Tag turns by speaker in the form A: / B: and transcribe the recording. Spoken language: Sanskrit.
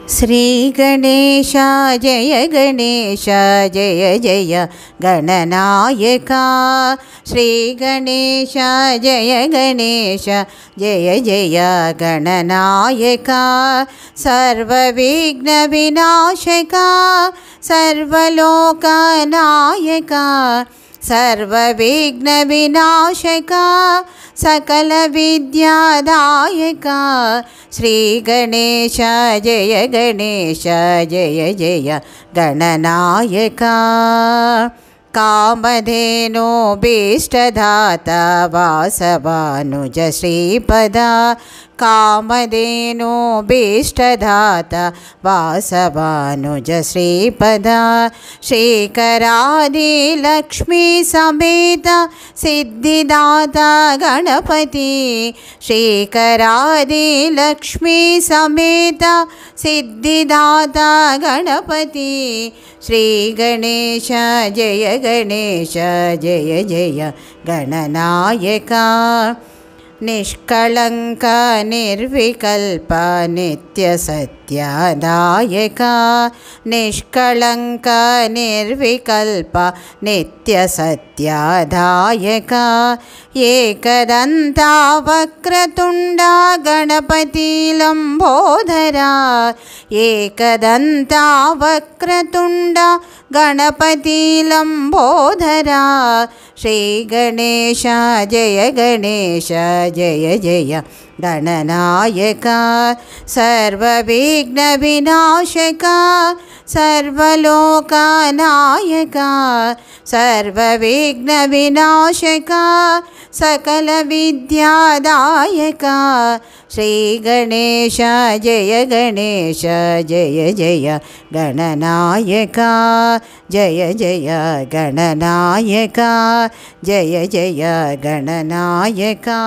A: श्रीगणेश जय गणेश जय जय गणनायका। श्रीगणेश जय गणेश जय जय गणनायका। सर्वविघ्नविनाशका सर्वलोकनायका। सर्वविघ्नविनाशका सकलविद्यादायका। श्रीगणेश जय गणेश जय जय गणनायका। कामधेनुभीष्टदाता वासवानुज श्रीपदा। कामधेनुभीष्टदाता वासवानुज श्रीपदा। श्रीकरादिलक्ष्मी समेत सिद्धिदाता गणपति। श्रीकरादिलक्ष्मी समेत सिद्धिदाता गणपति। श्रीगणेश जय गणेश जय जय गणनायका। निष्कलंक निर्विकल्प नित्यसत्यदायका। निष्कलंक निर्विकल्प नित्यसत्यदायका। एकदंता वक्रतुंडा गणपति लंबोदरा। एकदंता वक्रतुंडा गणपति लंबोदरा। श्रीगणेश जय गणेश जय जय गणनायका। सर्वविघ्नविनाशका सर्वलोकनायका। सर्वविघ्नविनाशका सकलविद्यादायका। श्रीगणेश जय गणेश जय जय गणनायका। जय जय गणनायका। जय जय गणनायका।